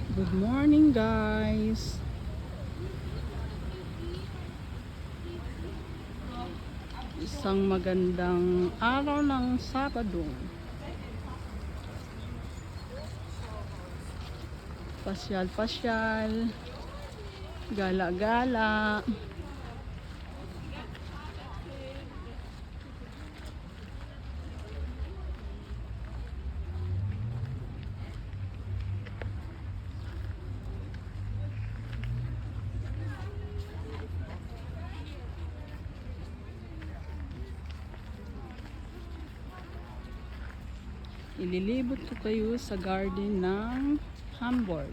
Good morning guys. Isang magandang araw ng Sabado. Pasyal-pasyal, gala-gala. Ililibot ko kayo sa garden ng Hamburg.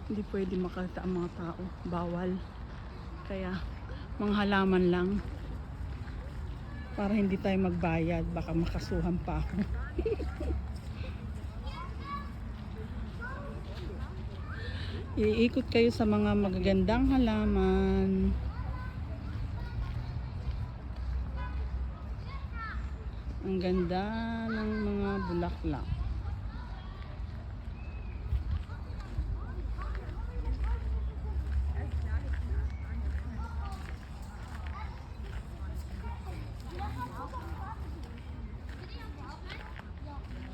Hindi pwede makita ang mga tao. Bawal. Kaya mga halaman lang. Para hindi tayo magbayad. Baka makasuhan pa ako. Iikot kayo sa mga magagandang halaman. Ang ganda ng mga bulaklak.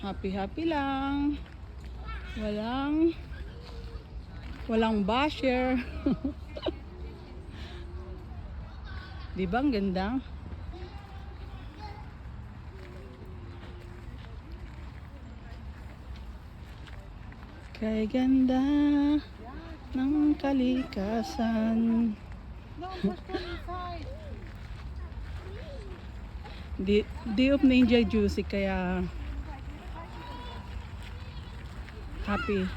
Happy-happy lang. Walang basher. Di ba ang ganda? Kay ganda ng kalikasan. Day of Ninja Juicy, kaya happy,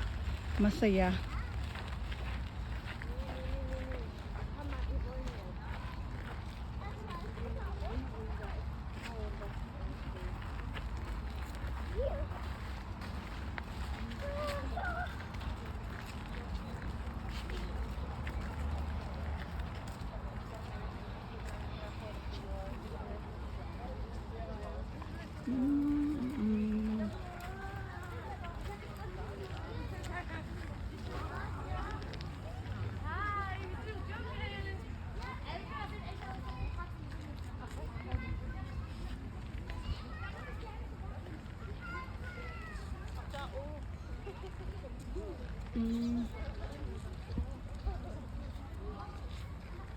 masaya.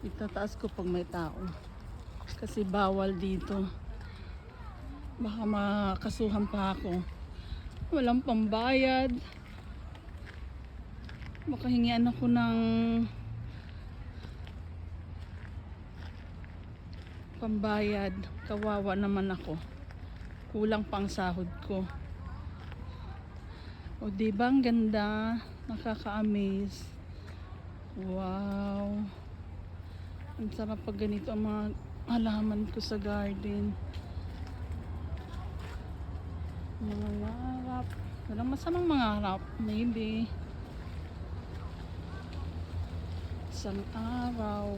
Itataas ko pag may tao kasi bawal dito, baka makasuhan pa ako. Walang pambayad, baka hingian ako ng pambayad. Kawawa naman ako, kulang pang sahod ko. O diba ang ganda, nakaka-amaze. Wow, ang sarap pag ganito ang mga halaman ko sa garden. Mangarap, walang masamang mangarap. Maybe isang araw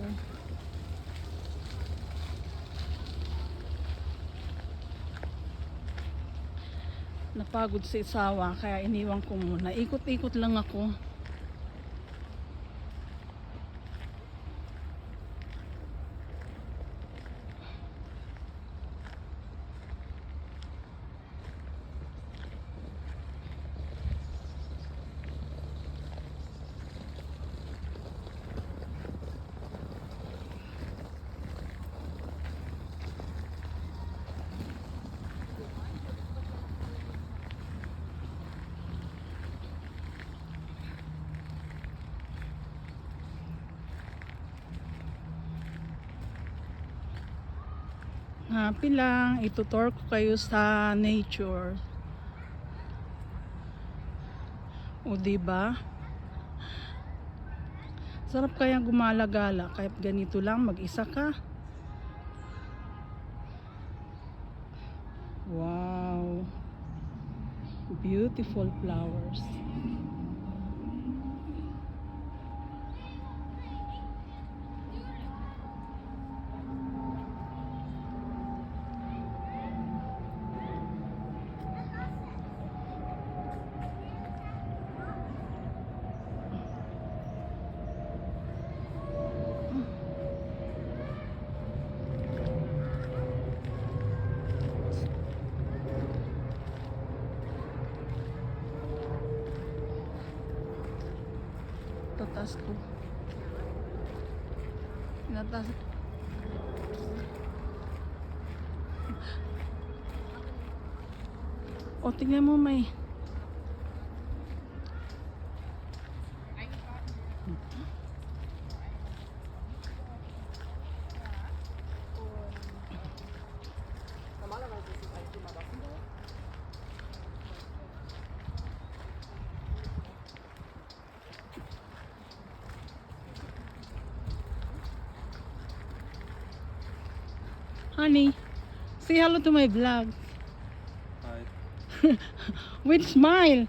napagod sa isawa, kaya iniwan ko muna. Ikot-ikot lang ako. Happy lang, itutur ko kayo sa nature. O diba? Sarap kaya gumala-gala kahit ganito lang, mag-isa ka. Wow, beautiful flowers. Tinataas ko. Tinataas ko. O, tingnan mo may. Honey, say hello to my vlog. Hi. With smile.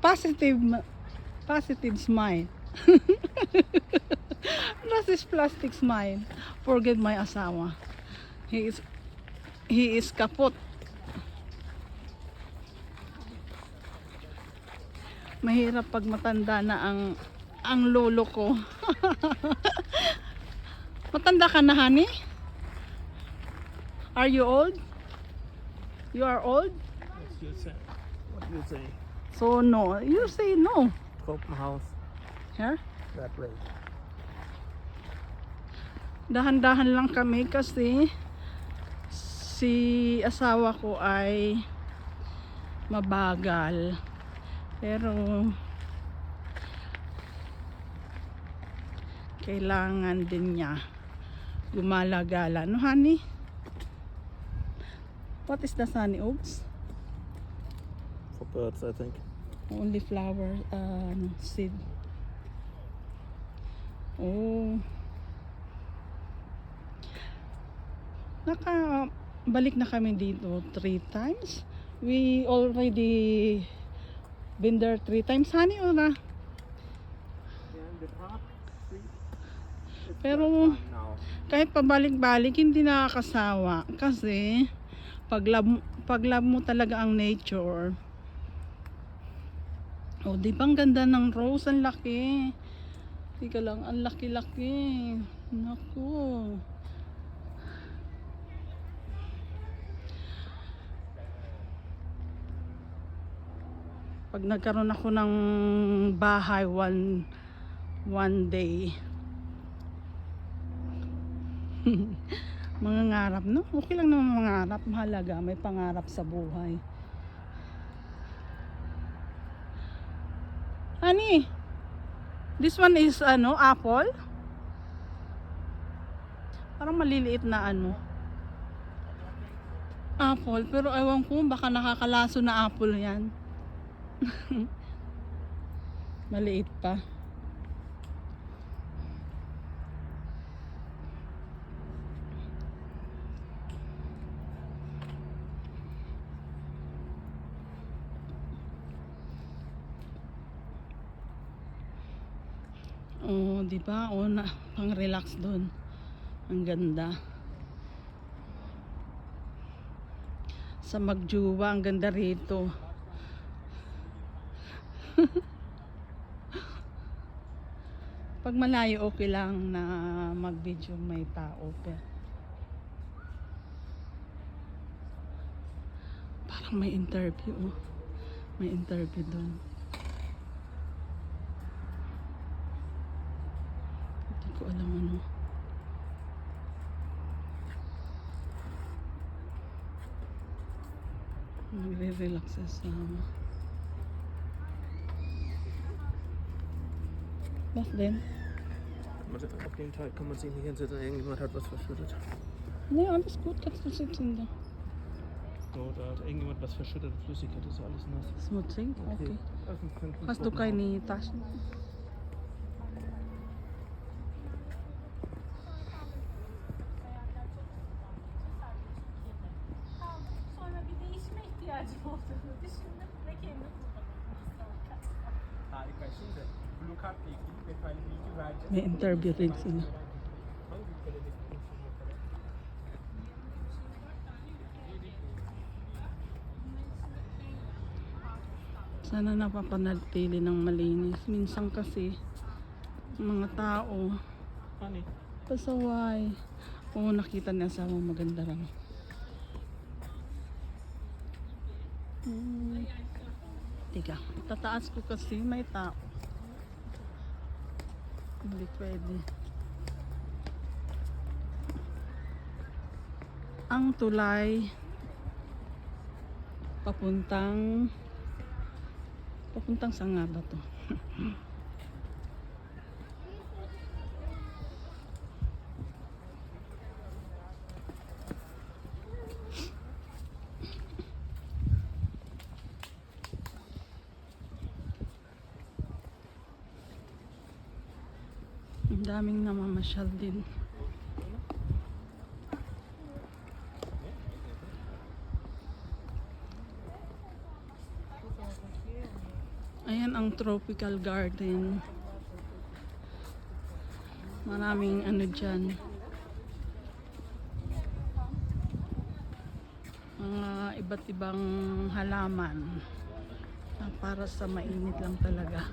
Positive smile. That's his plastic smile. Forget my asawa. He is kaput. Mahirap pag matanda na ang lolo ko. Matanda ka na, honey? Are you old? You are old? What do you say? What do you say? So no. You say no. Go my house. Here? That way. Dahan-dahan lang kami kasi si asawa ko ay mabagal. Pero kailangan din niya gumala-gala. No, honey? What is the sunny oaks? For birds, I think. Only flower seed. Oh. Nakabalik na kami dito 3 times. We already been there 3 times, honey, or na? Pero kahit pabalik-balik hindi nakakasawa kasi pag love mo talaga ang nature. Oh, di ba ang ganda ng rose, ang laki. Tika lang, ang laki-laki. Naku. Pag nagkaroon ako ng bahay one day. Mangangarap, no? Okay lang naman mangarap. Mahalaga, may pangarap sa buhay. Honey, this one is apple. Parang maliliit na apple. Pero ewan ko, baka nakakalaso na apple yan. Maliit pa. Oh, di ba? Oh, pang-relax doon. Ang ganda. Sa Magjuwa, ang ganda rito. Pag malayo, okay lang na mag-video may tao. Pero parang may interview. Oh. May interview doon. Hindi ko alam ano. Nagre-relax sa sama. Was denn? Auf dem Teil kann man sich nicht hinsetzen, irgendjemand hat was verschüttet. Ne, alles gut, kannst du sitzen da. So, da hat irgendjemand was verschüttet, Flüssigkeit ist alles nass. Smutsig? Okay. Also, wir können Hast du keine Taschen? Sonra bir değişime ihtiyacım olduğunu düşündüm ve kendim Harika. Şimdi Blue Card'la ilgili detaylı bilgi vereceğiz. May interview rin sila. Hangi ülkede bekliyorsun mesela? Sana napapanatili ng malinis. Minsan kasi mga tao Hani? pasaway. Oo, nakita niya sa maganda lang. Tika, tataas ko kasi may tao. Hindi pwede. Ang tulay papuntang saan nga ba to? Ang daming namamasyal din. Ayan ang tropical garden. Maraming ano dyan. Mga iba't ibang halaman. Na para sa mainit lang talaga.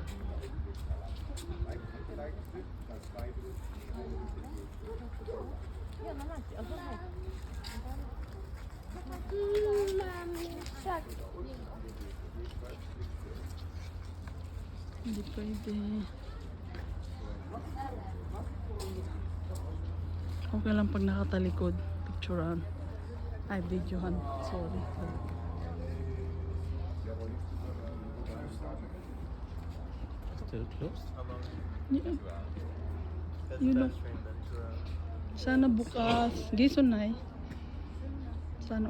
Hindi pwede. Okay lang pag nakatalikod. Picturean. Ay, videohan. Sorry. Still closed? Yeah. You know, sana bukas. Gison na eh. Sana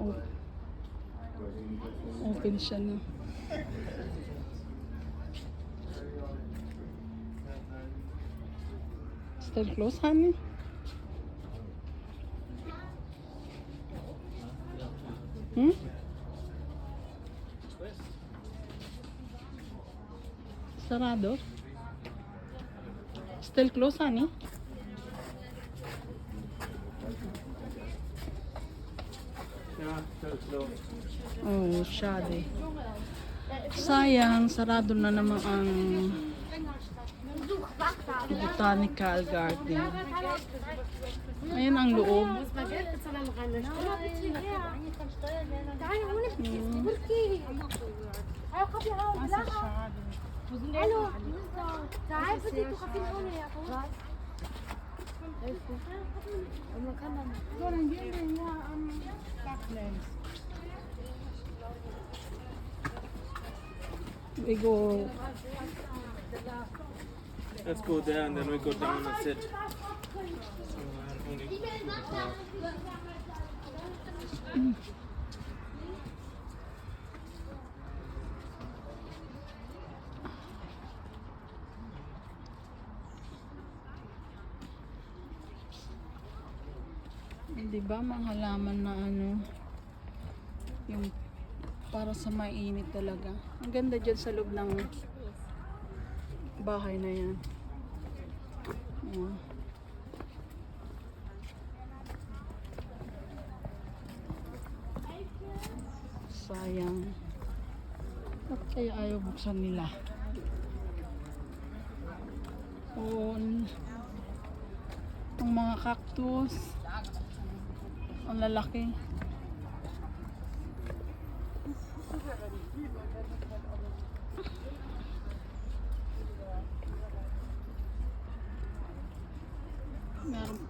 open siya na. Still close, honey? Hmm? Sarado? Still close, honey? Yeah, still closed. Oh, shade. Sayang, sarado na naman ang botanical garden. Ayan ang loob. Hallo, تعال بدي تخفين هون يا اخو. We go. Let's go there and then we go down and sit. So I'm only to the park. Di ba mga halaman na ano, yung para sa mainit talaga. Ang ganda dyan sa loob ng bahay na yan. Ayan. Sayang. At kaya ayaw buksan nila. Oo. Ang mga cactus. Ang lalaki.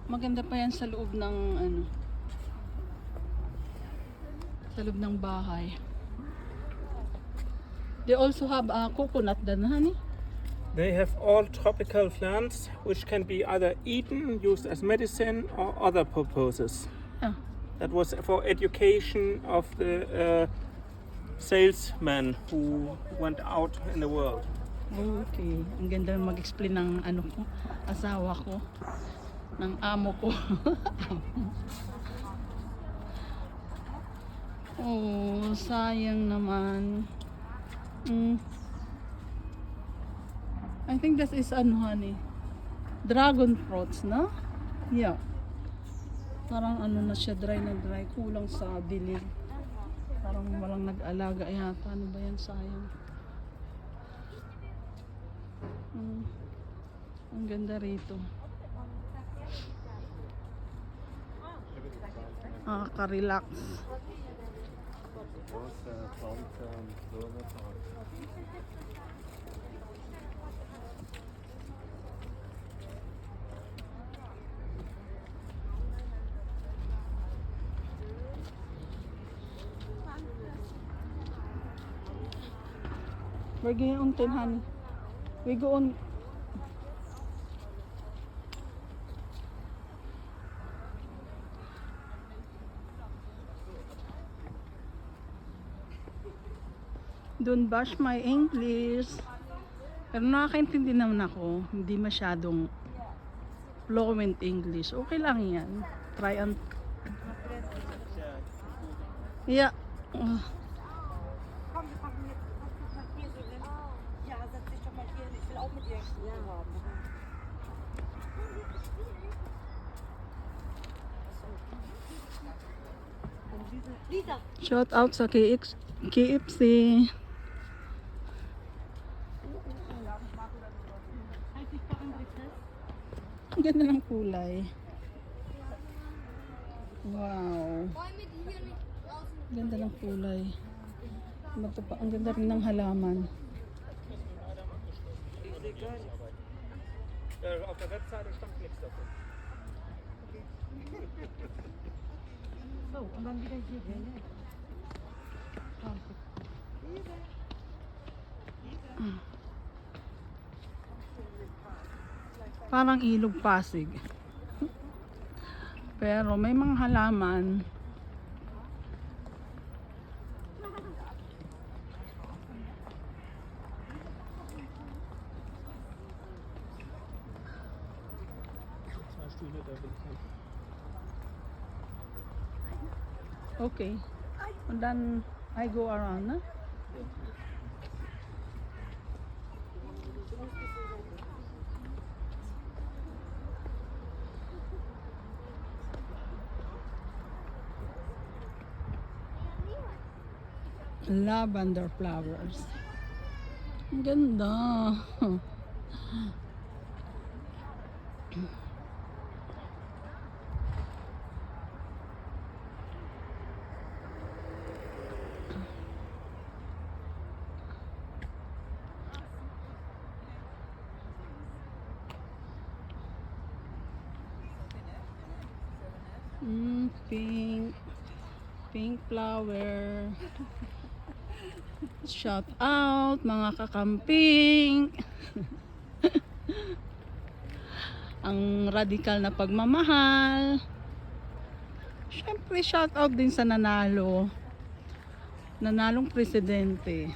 Maganda pa yan sa loob ng ano, sa loob ng bahay. They also have a coconut then, honey. They have all tropical plants which can be either eaten, used as medicine, or other purposes. Ah, That was for education of the salesmen who went out in the world. okay. Ang ganda mag-explain ng ano ko, asawa ko, ng amo ko. Oh, sayang naman. I think this is ano, honey, dragon fruits, no? Yeah. Parang ano na siya, dry na dry. Kulang sa dilig. Parang walang nag-alaga yata. Ano ba yan? Sayang. Ang ganda rito. Nakaka-relax. We're going on 10, honey. We go on. Don't bash my English. Pero nakakaintindi naman ako. Hindi masyadong fluent English. Okay lang yan. Try and... Yeah. Komm, wir packen jetzt mal hier so hin. Ja, setz dich doch mal hier hin. Ich will auch mit dir einen Stuhl haben. Lisa, Shout out sa KFC. Ang ganda ng kulay. Wow. Ganda ng kulay. Ano to pa? Ang ganda rin ng halaman. Auf der Webseite stand nichts davon. so, und dann wieder hier hin. Parang ilog Pasig. Pero may mga halaman. Zwei Stühle, da bin ich hin. Okay. And then I go around, na? Lavender flowers. Ang ganda. Pink flower. Shout out mga kakamping. Ang radikal na pagmamahal. Syempre shout out din sa nanalong presidente.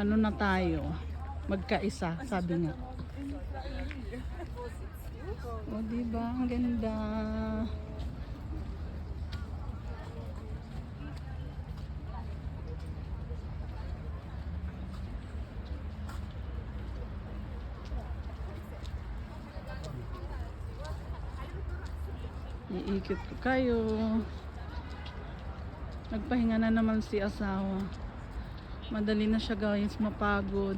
Ano na tayo? Magkaisa, sabi nga. O, diba? Ang ganda. Iikot ko kayo. Nagpahinga na naman si asawa. Madali na siya guys, mapagod.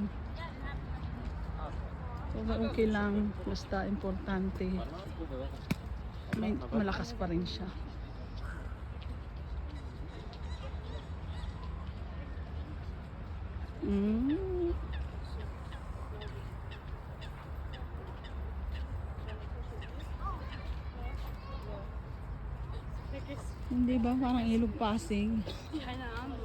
Okay lang, basta importante. Malakas pa rin siya. Hindi ba parang ilog Pasig? Keine Ahnung.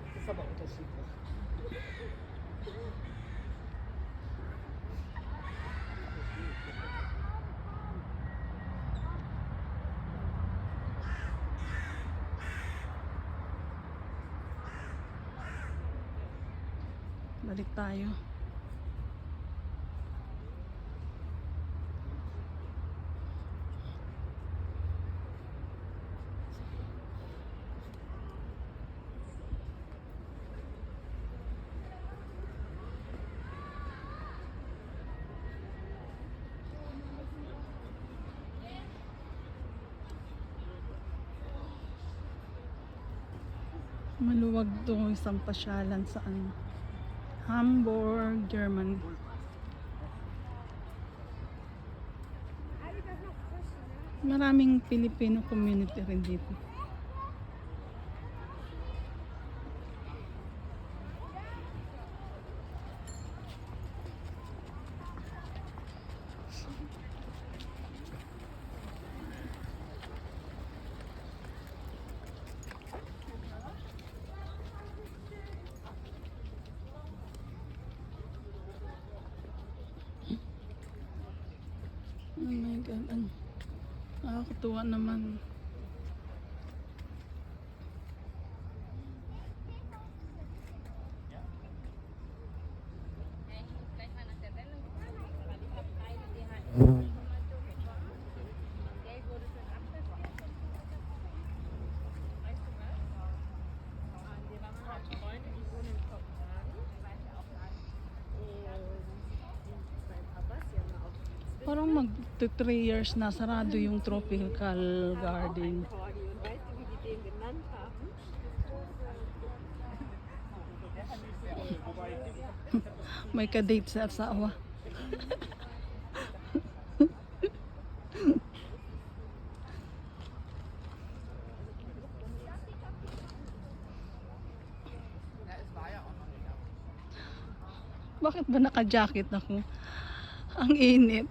Das ist aber unterschiedlich. Balik tayo. Maluwag to isang pasyalan sa ano, Hamburg, Germany. Maraming Filipino community rin dito. Oh my God, ano? Nakakatuwa naman. Parang mag 3 years na sarado yung tropical garden. Und weißt du, wie die den genannt haben? May kadate sa asawa. Bakit ba naka-jacket ako? Ang init.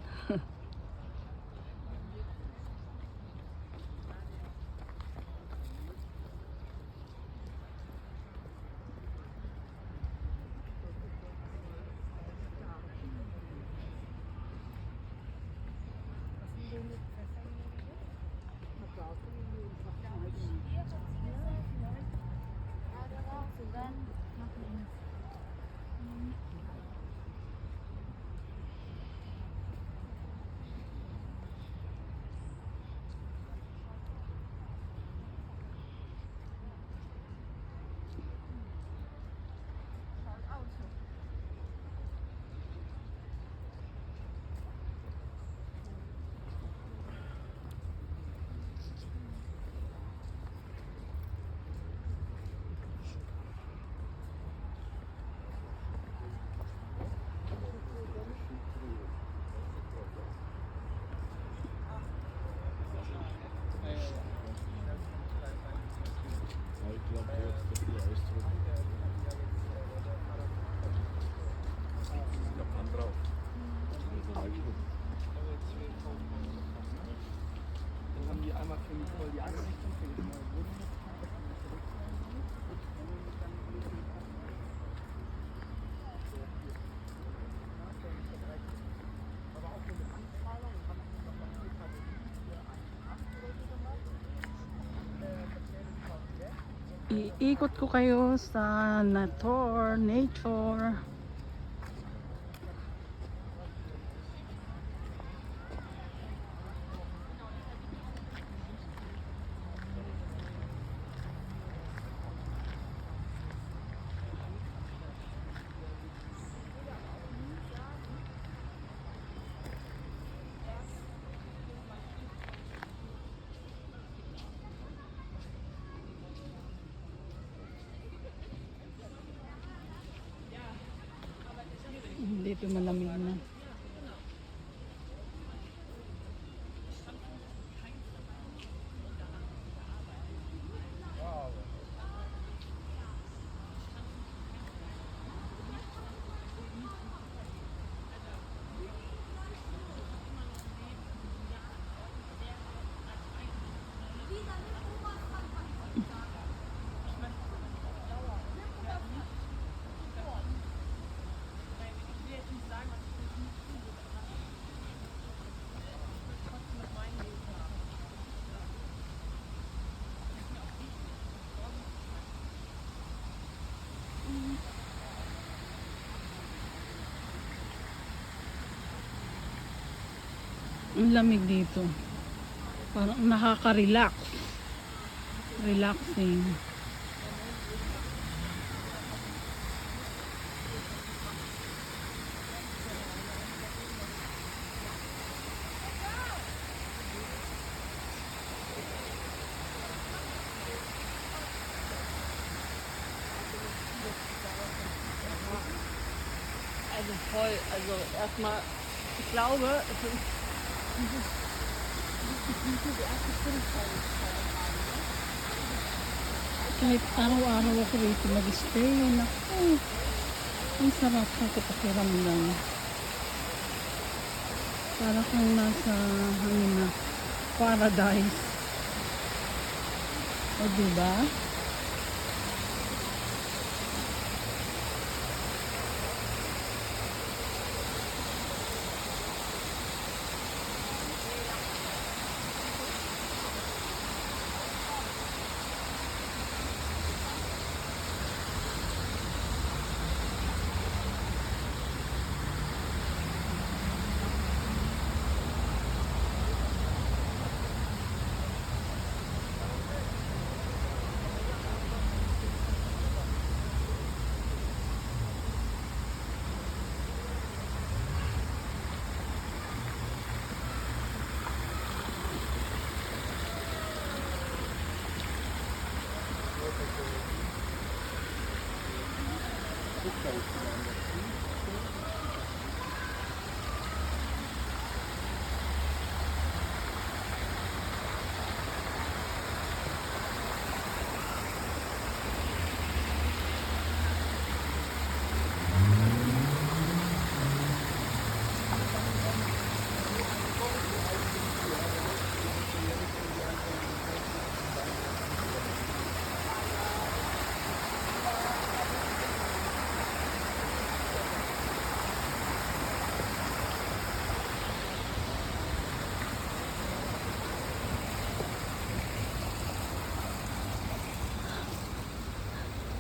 Dann haben die einmal für Nicole die Einrichtung für die neue Wohnung. Iikot ko kayo sa nature. Dito malamig na. Ang lamig dito. Parang nakaka-relax. Relaxing. Also voll, also erstmal, ich glaube, es ist die erste Stunde kahit araw-araw ako rito mag-stay, naku, ang sarap sa pakiramdam. Para kung nasa paradise. O diba?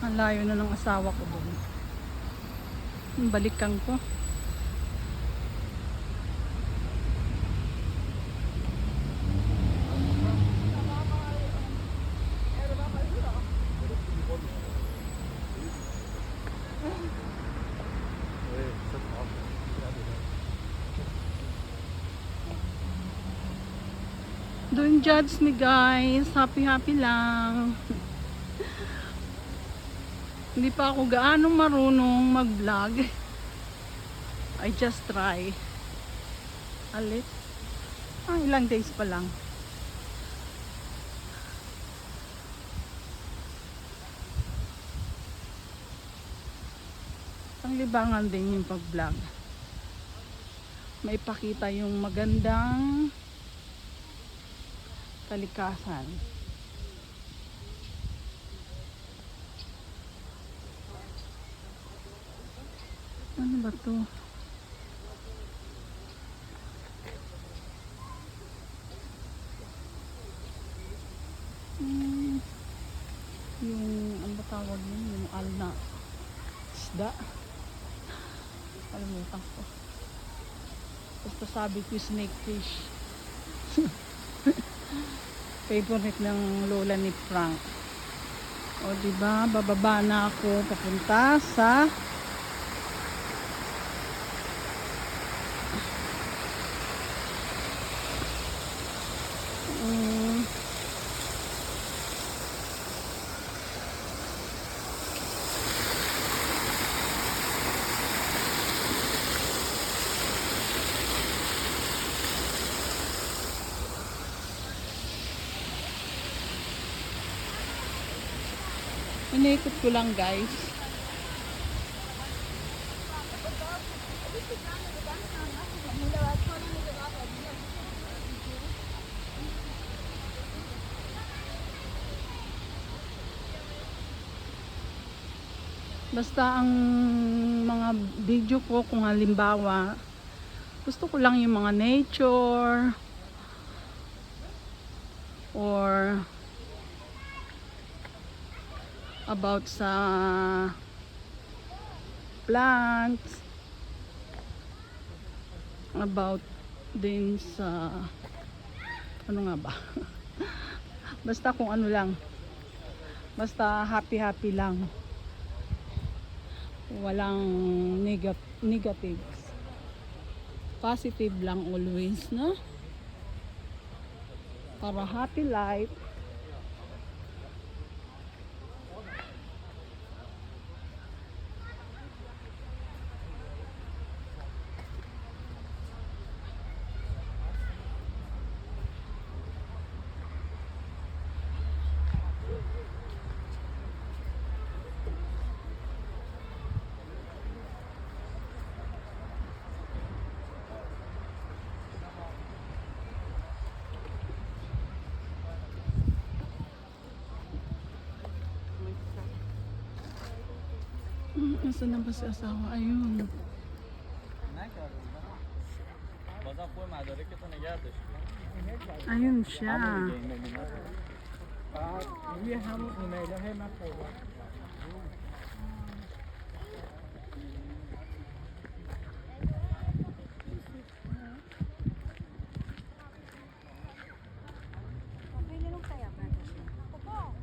Ang layo na ng asawa ko doon. Balikan ko. Don't judge me guys. Happy lang. Hindi pa ako gaano marunong mag-vlog. I just try. Alit. Ilang days pa lang. Ang libangan din yung pag-vlog. Maipakita yung magandang kalikasan. Ano ba to? Yung ano ba tawag yun? Yung alna isda. Kalimutan ko. Basta sabi ko snake fish. Favorite ng lola ni Frank. O diba, bababa na ako papunta sa iniikot ko lang guys. Basta ang mga video ko kung halimbawa gusto ko lang yung mga nature or about sa plants, about din sa ano nga ba basta kung ano lang, basta happy lang, walang negatives, positive lang always, no? Para happy life. Nasaan na ba si asawa? Ayun. Ayun siya. Pwede nung kaya ba ito siya? Opo.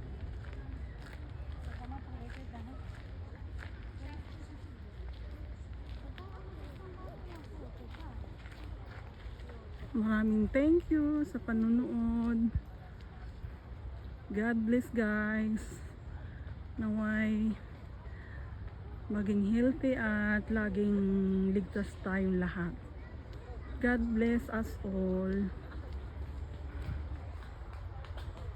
Maraming thank you sa panunood. God bless guys. Naway maging healthy at laging ligtas tayong lahat. God bless us all.